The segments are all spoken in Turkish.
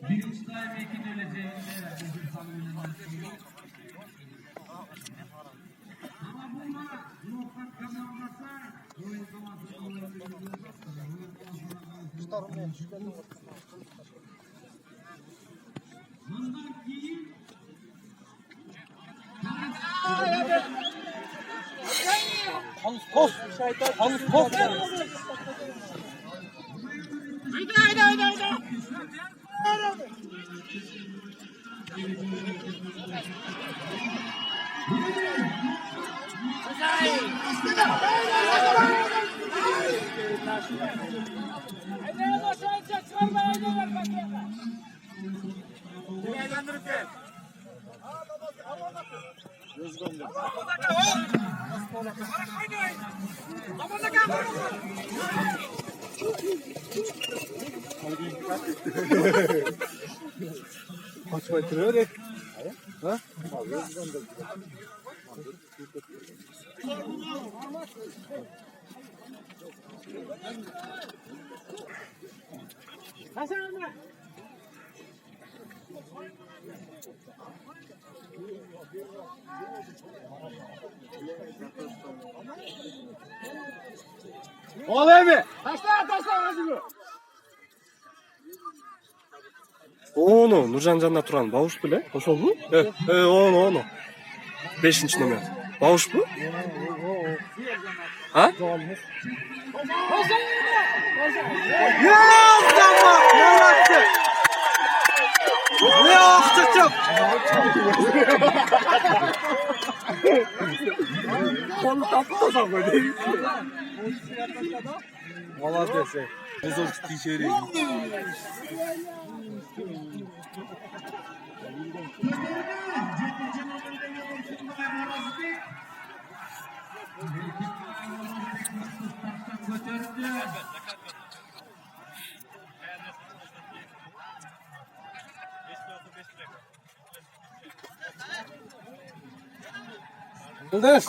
Birinci daim ekin öleceğini bizim sanımlarımız. Ama bunlar muhakkak kazanmasa oyun zamanı bundan iyi Kos. Alın kos. Haydi. Kaç metre öyle? Ha? Oğlum mi? Taşla hazırlı. Onu Nurcan Can'da turan bavuş bile. Oşol bu? Onu. 5. numara. Bavuş bu? Ha? Yok tamam. Ne yaptı? Ne yaptı çok? Onu tapmazsam böyle. Valla dese. Rezol ciddi şehri. Yıldız.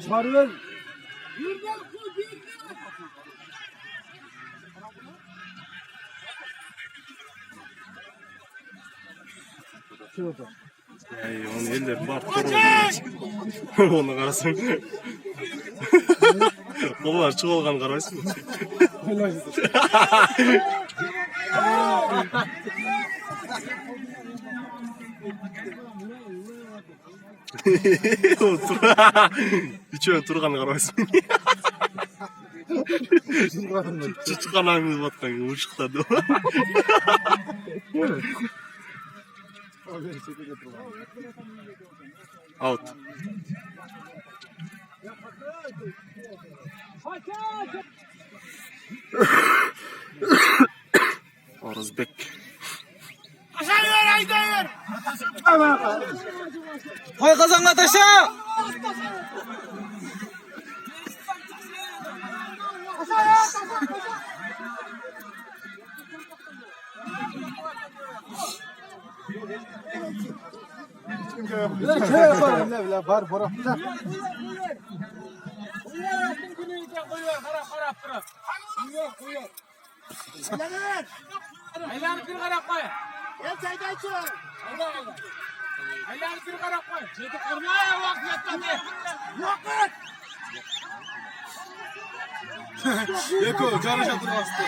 Çarın. Ay, onu eller var. Onu karasın. Kollar çık olgan karaysın. Üçüne turgan karaysın. Çıkanağımız batkan ışıktadı. Out. Orazbek. Koy kazanla taşa. Ne yaparım ne bile var para. Aylanıp bir karap koy. Gel çaydan çık. Ayağını sürü karak koy. Çeti kırmaya vakit yatmadı. Vakit. Beko karışa durmazdı.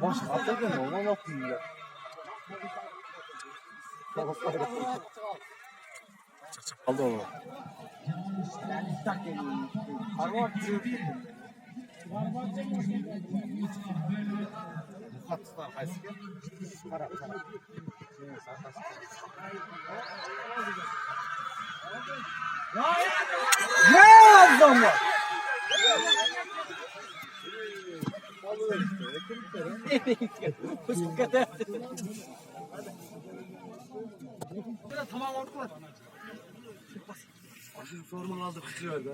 Boş atladın mı? Ona bakayım ya. Aldı onu. Ne yaptın mı? Tamam ortalar. Sorunu aldı kıçıyor da.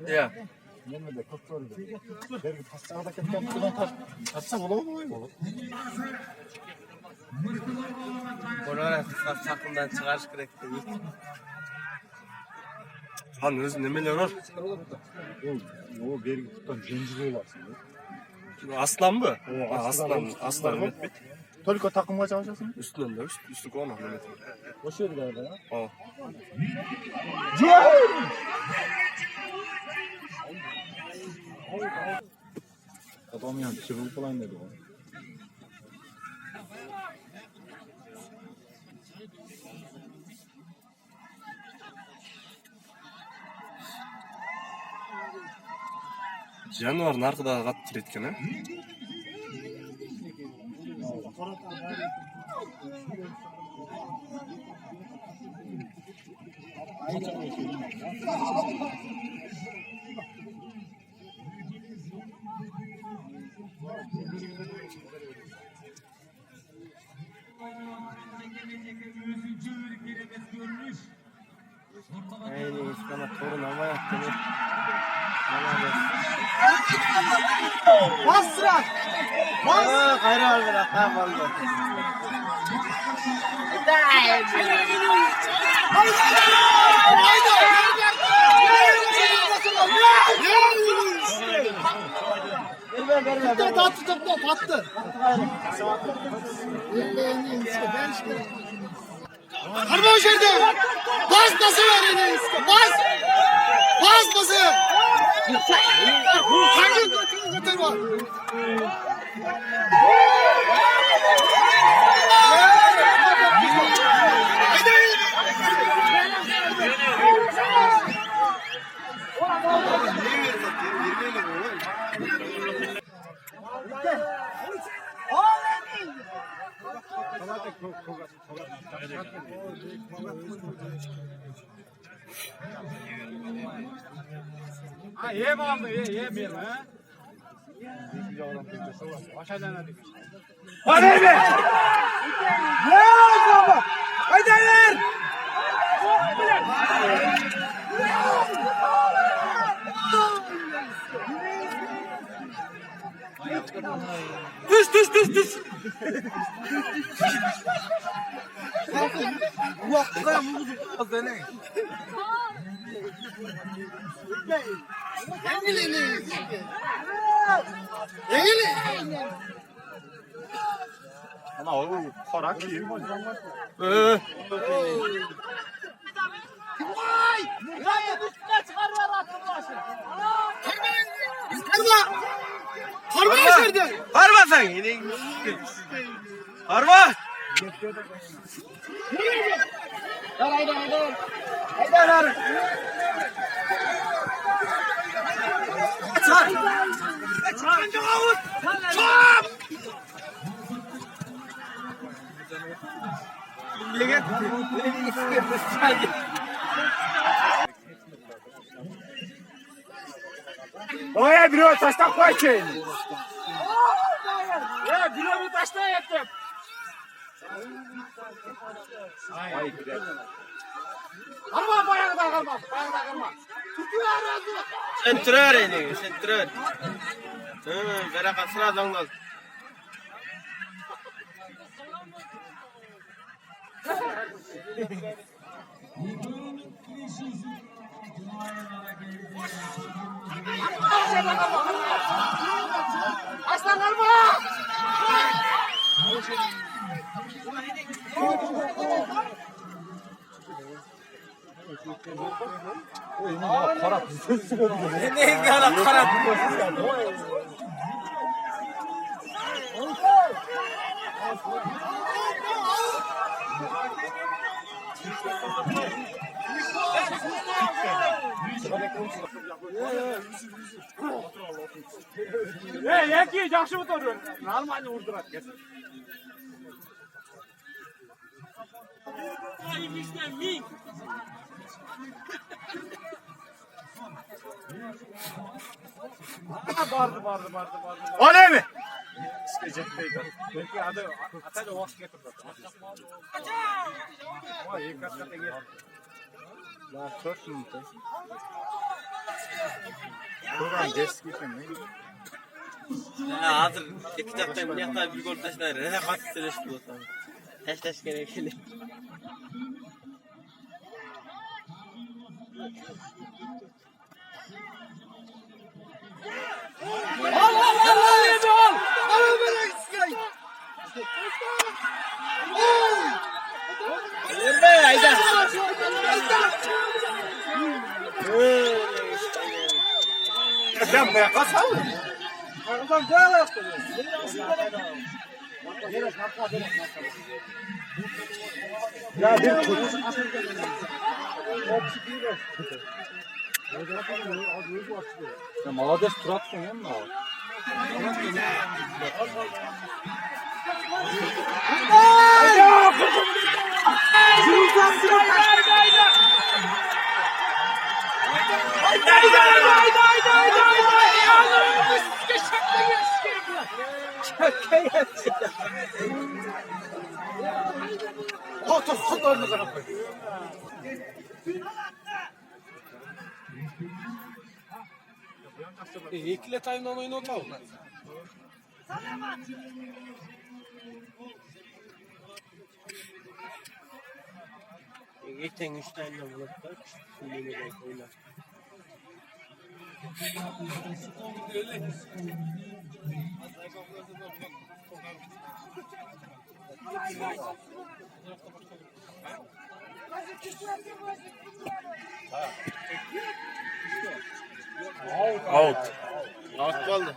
Ya. Gelmedi, çok zor. Belki tasarada kaptan tatsam olur mu? Ona sakından çıkarış gerek değil. Lan özü nemeler var? O belki tutan zincirli var şimdi. Aslan mı? O, Aslan. aslan. Mehmet Bey. Toliko takımına çalışıyorsun. Üstünden de üstü konu Mehmet. O şöyle galiba ya. O. Adam yani çırıl falan dedi o. Canavarın arkada kattır etken ha. Aynen İskan'a torun ama yaptı. Bas sıra! Bas! Hayır bırak ha vallahi. Attı. Harbi şeride. Bas nasıl veriniz? Bas. Bas nasıl? Hangi götür var? Ha yem aldı yem ha. Aşağıdan hadi. Hadi be! Ne oldu? Hadi lan! Düş. Ana o korak değil. Harba sen yine. Harba. Oya bir o taştan koy şeyini. Ya bir taşla yattım. Kalma bayağı da kalma. Bayağı da kalma. Tutuyor arası. Sentrer yine. Sentrer. Berakat sıra zangal. Aslan kalma. Korak bir sıkıntı. Ne gara karat. Yaki yaxshi o'tirun. Normalni o'ldiradi. Bardı. Öyle mi? İskecekteydi. Belki adı atayla vakit getirdi. Vay iyi kaçta gel. La 4 minut. Buradan geç gitsin. Hazır iki dakika bir yakta bir gol taşlar. Rehakat seleşti o zaman. Taş gerekli. Yürü hayda. Ben buraya kasal. Ya bir çocuk. Ya Malades Turat'ın yanına al. Otur kutularını sana koy. İkili time'dan oyunu otalım. Geçen 3 tane bulutlar. Şimdi de oynar. Out. Out kaldı.